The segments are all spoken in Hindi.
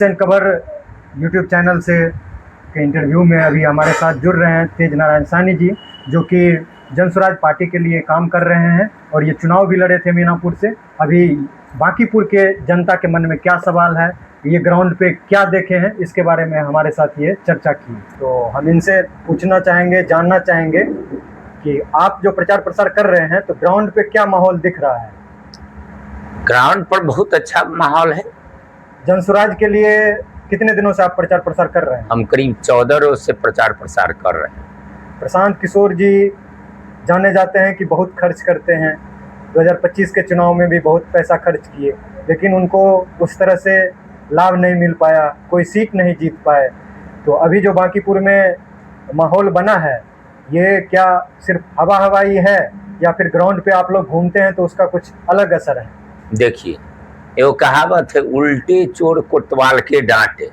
खबर यूट्यूब चैनल से के इंटरव्यू में अभी हमारे साथ जुड़ रहे हैं तेज नारायण साहनी जी, जो कि जनसुराज पार्टी के लिए काम कर रहे हैं और ये चुनाव भी लड़े थे मीनापुर से। अभी बांकीपुर के जनता के मन में क्या सवाल है, ये ग्राउंड पे क्या देखे हैं, इसके बारे में हमारे साथ ये चर्चा की। तो हम इनसे पूछना चाहेंगे, जानना चाहेंगे कि आप जो प्रचार प्रसार कर रहे हैं तो ग्राउंड पे क्या माहौल दिख रहा है? ग्राउंड पर बहुत अच्छा माहौल है। जनसुराज के लिए कितने दिनों से आप प्रचार प्रसार कर रहे हैं? हम करीब 14 रोज से प्रचार प्रसार कर रहे हैं। प्रशांत किशोर जी जाने जाते हैं कि बहुत खर्च करते हैं, 2025 के चुनाव में भी बहुत पैसा खर्च किए, लेकिन उनको उस तरह से लाभ नहीं मिल पाया, कोई सीट नहीं जीत पाए। तो अभी जो बांकीपुर में माहौल बना है, ये क्या सिर्फ हवा हवाई है या फिर ग्राउंड पे आप लोग घूमते हैं तो उसका कुछ अलग असर है? देखिए, वो कहावत है, उल्टे चोर कोतवाल के डांटे।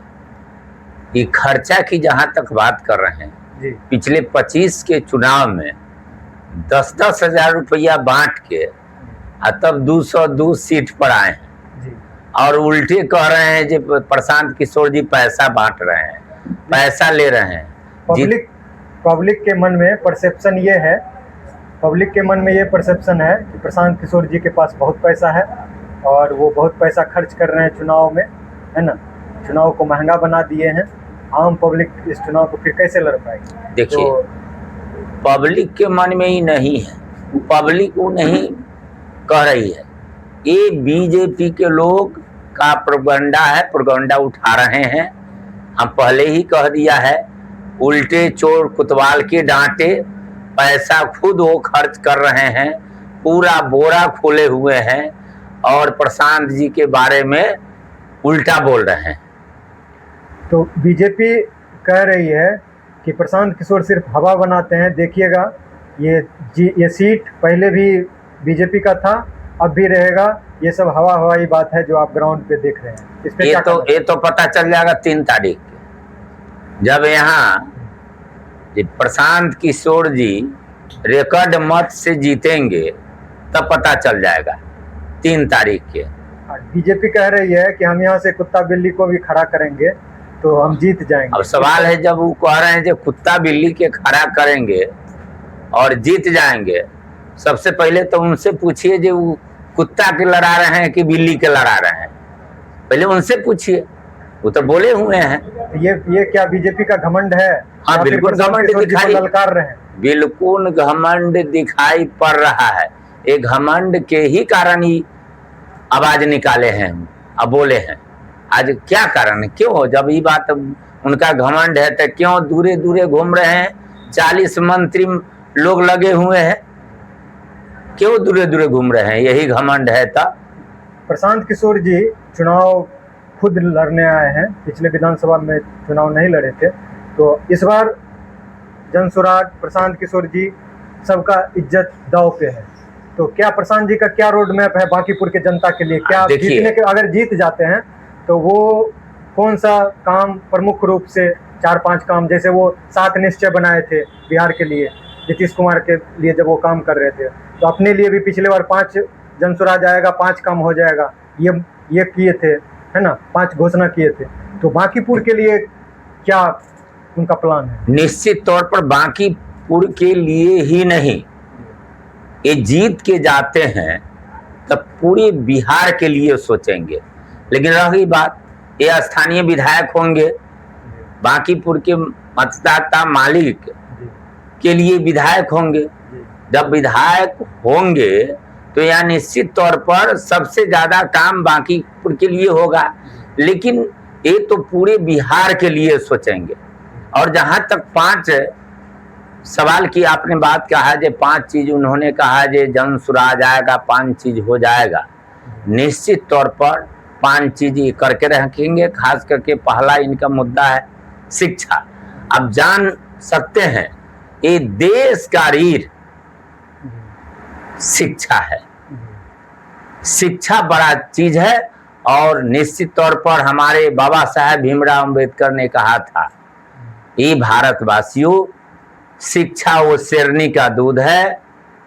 ये खर्चा की जहां तक बात कर रहे हैं जी। पिछले 25 के चुनाव में 10-10 हजार रुपया बांट के तब 202 सीट पर आए हैं जी। और उल्टे कह रहे हैं जो प्रशांत किशोर जी पैसा बांट रहे हैं, पैसा ले रहे हैं। पब्लिक के मन में परसेप्शन ये है, पब्लिक के मन में ये परसेप्शन है कि प्रशांत किशोर जी के पास बहुत पैसा है और वो बहुत पैसा खर्च कर रहे हैं चुनाव में, है ना, चुनाव को महंगा बना दिए हैं। आम पब्लिक इस चुनाव को फिर कैसे लड़ पाएगी? देखिए, पब्लिक के मन में ही नहीं है, पब्लिक वो नहीं कह रही है, ये बीजेपी के लोग का प्रोपगंडा है, प्रोपगंडा उठा रहे हैं। हम पहले ही कह दिया है, उल्टे चोर कुतवाल के डांटे, पैसा खुद वो खर्च कर रहे हैं, पूरा बोरा खोले हुए हैं और प्रशांत जी के बारे में उल्टा बोल रहे हैं। तो बीजेपी कह रही है कि प्रशांत किशोर सिर्फ हवा बनाते हैं। देखिएगा, ये सीट पहले भी बीजेपी का था, अब भी रहेगा। ये सब हवा हवाई बात है जो आप ग्राउंड पे देख रहे हैं। इस पे ये तो पता चल जाएगा 3 तारीख के, जब यहाँ प्रशांत किशोर जी रिकॉर्ड मत से जीतेंगे, तब पता चल जाएगा 3 तारीख के। बीजेपी कह रही है कि हम यहाँ से कुत्ता बिल्ली को भी खड़ा करेंगे तो हम जीत जाएंगे। अब सवाल है, जब वो कह रहे हैं जो कुत्ता बिल्ली के खड़ा करेंगे और जीत जाएंगे, सबसे पहले तो उनसे पूछिए जो वो कुत्ता के लड़ा रहे हैं कि बिल्ली के लड़ा रहे हैं, पहले उनसे पूछिए, वो तो बोले हुए हैं। ये क्या बीजेपी का घमंड है? हाँ, बिल्कुल घमंड दिखाई, ललकार रहे हैं, बिल्कुल घमंड दिखाई पड़ रहा है। एक घमंड के ही कारण ही आवाज निकाले हैं, अब बोले हैं। आज क्या कारण है, क्यों? जब ये बात उनका घमंड है तो क्यों दूरे दूरे घूम रहे हैं? 40 मंत्री लोग लगे हुए हैं, क्यों दूरे दूरे घूम रहे हैं? यही घमंड है। तब प्रशांत किशोर जी चुनाव खुद लड़ने आए हैं, पिछले विधानसभा में चुनाव नहीं लड़े थे, तो इस बार जनसुराज प्रशांत किशोर जी सबका इज्जत दांव पे है। तो क्या प्रशांत जी का क्या रोड मैप है बांकीपुर के जनता के लिए? क्या जीतने के, अगर जीत जाते हैं तो वो कौन सा काम प्रमुख रूप से 4-5 काम, जैसे वो 7 निश्चय बनाए थे बिहार के लिए, नीतीश कुमार के लिए जब वो काम कर रहे थे, तो अपने लिए भी पिछले बार 5 जनसुराज आएगा, 5 काम हो जाएगा, ये किए थे, है ना, 5 घोषणा किए थे। तो बांकीपुर के लिए क्या उनका प्लान है? निश्चित तौर पर बांकीपुर के लिए ही नहीं, ये जीत के जाते हैं तब पूरे बिहार के लिए सोचेंगे। लेकिन रही बात, ये स्थानीय विधायक होंगे, बांकीपुर के मतदाता मालिक के लिए विधायक होंगे। जब विधायक होंगे तो यह निश्चित तौर पर सबसे ज्यादा काम बांकीपुर के लिए होगा, लेकिन ये तो पूरे बिहार के लिए सोचेंगे। और जहां तक 5 सवाल की आपने बात कहा, जो 5 चीज उन्होंने कहा, जो जनसुराज आएगा 5 चीज हो जाएगा, निश्चित तौर पर 5 चीज ये करके रखेंगे। खास करके पहला इनका मुद्दा है शिक्षा। अब जान सकते हैं, ये देश का रीढ़ शिक्षा है, शिक्षा बड़ा चीज है। और निश्चित तौर पर हमारे बाबा साहेब भीमराव अंबेडकर ने कहा था, ये भारतवासियों, शिक्षा वो शेरनी का दूध है,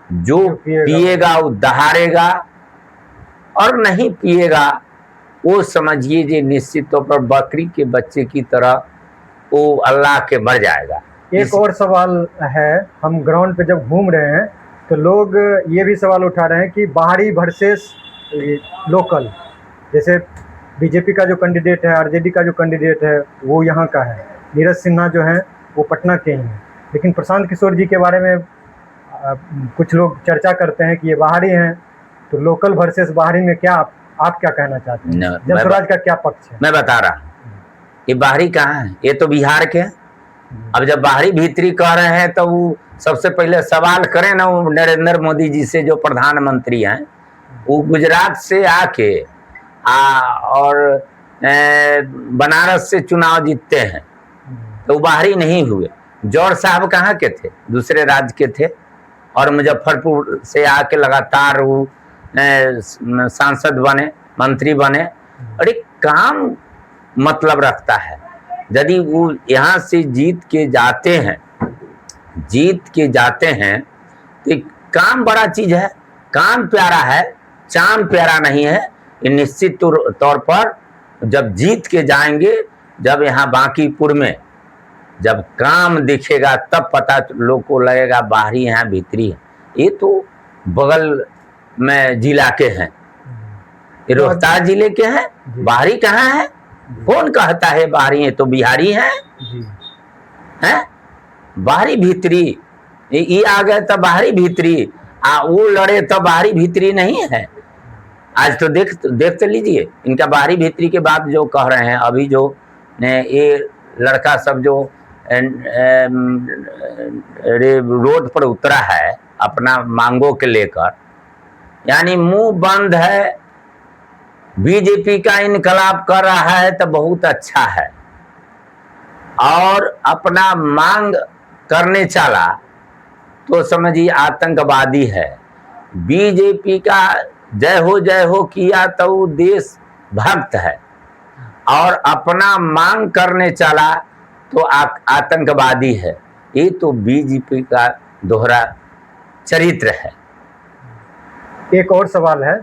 जो पिएगा वो दहाड़ेगा और नहीं पिएगा वो समझिए जी निश्चित तौर पर बकरी के बच्चे की तरह वो अल्लाह के मर जाएगा। एक और सवाल है, हम ग्राउंड पे जब घूम रहे हैं तो लोग ये भी सवाल उठा रहे हैं कि बाहरी वर्सेस लोकल, जैसे बीजेपी का जो कैंडिडेट है, आरजेडी का जो कैंडिडेट है वो यहाँ का है, नीरज सिन्हा जो हैं वो पटना के ही हैं, लेकिन प्रशांत किशोर जी के बारे में कुछ लोग चर्चा करते हैं कि ये बाहरी हैं, तो लोकल वर्सेस बाहरी में क्या आप क्या कहना चाहते हैं? जनसुराज का क्या पक्ष है? मैं बता रहा हूँ, ये बाहरी कहाँ है, ये तो बिहार के हैं। अब जब बाहरी भीतरी कह रहे हैं तो वो सबसे पहले सवाल करें ना वो नरेंद्र मोदी जी से, जो प्रधानमंत्री हैं, वो गुजरात से आके और बनारस से चुनाव जीतते हैं, तो वो बाहरी नहीं हुए। जौहर साहब कहाँ के थे, दूसरे राज्य के थे, और मुजफ्फरपुर से आके लगातार वो सांसद बने, मंत्री बने। और एक काम मतलब रखता है, यदि वो यहाँ से जीत के जाते हैं तो काम बड़ा चीज है, काम प्यारा है, चाम प्यारा नहीं है। ये निश्चित तौर पर जब जीत के जाएंगे, जब यहाँ बांकीपुर में जब काम दिखेगा तब पता लोग को लगेगा बाहरी है भीतरी है। ये तो बगल में जिला के हैं, ये रोहतास जिले के हैं, बाहरी कहाँ है? कौन कहता है बाहरी है? तो बिहारी हैं, हैं? बाहरी भीतरी ये आ गए तो बाहरी भीतरी, वो लड़े तो बाहरी भीतरी नहीं है। आज तो देख लीजिए इनका बाहरी भीतरी के बाद जो कह रहे हैं, अभी जो ये लड़का सब जो रोड पर उतरा है अपना मांगों के लेकर, यानी मुंह बंद है, बीजेपी का इनकलाब कर रहा है तो बहुत अच्छा है, और अपना मांग करने चला तो समझिए आतंकवादी है। बीजेपी का जय हो किया तो वो देश भक्त है, और अपना मांग करने चला तो आतंकवादी है। ये तो बीजेपी का दोहरा चरित्र है। एक और सवाल है,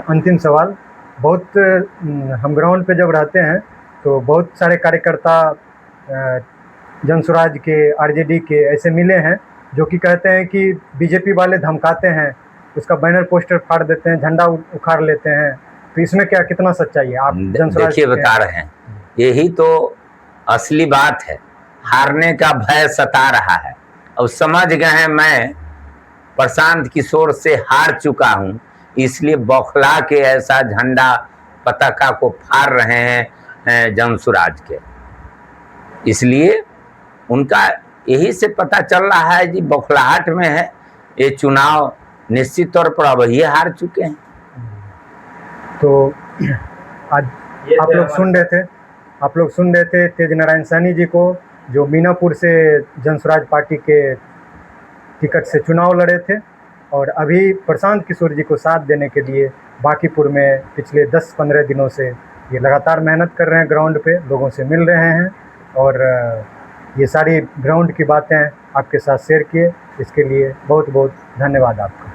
अंतिम सवाल। बहुत हम ग्राउंड पे जब रहते हैं तो बहुत सारे कार्यकर्ता जनसुराज के, आरजेडी के ऐसे मिले हैं जो कि कहते हैं कि बीजेपी वाले धमकाते हैं, उसका बैनर पोस्टर फाड़ देते हैं, झंडा उखाड़ लेते हैं, तो इसमें क्या कितना सच्चाई है? आप देखिए बता रहे हैं, यही तो असली बात है। हारने का भय सता रहा है। अब समझ गए हैं मैं प्रशांत किशोर से हार चुका हूं, इसलिए बौखला के ऐसा झंडा पताका को फाड़ रहे हैं जनसुराज के। इसलिए उनका यही से पता चल रहा है जी बौखलाहट में है। ये चुनाव निश्चित तौर पर अब ये हार चुके हैं। तो आज आप लोग सुन रहे थे तेज नारायण सैनी जी को, जो मीनापुर से जनसुराज पार्टी के टिकट से चुनाव लड़े थे, और अभी प्रशांत किशोर जी को साथ देने के लिए बांकीपुर में पिछले 10-15 दिनों से ये लगातार मेहनत कर रहे हैं, ग्राउंड पे लोगों से मिल रहे हैं, और ये सारी ग्राउंड की बातें आपके साथ शेयर किए, इसके लिए बहुत बहुत धन्यवाद आपका।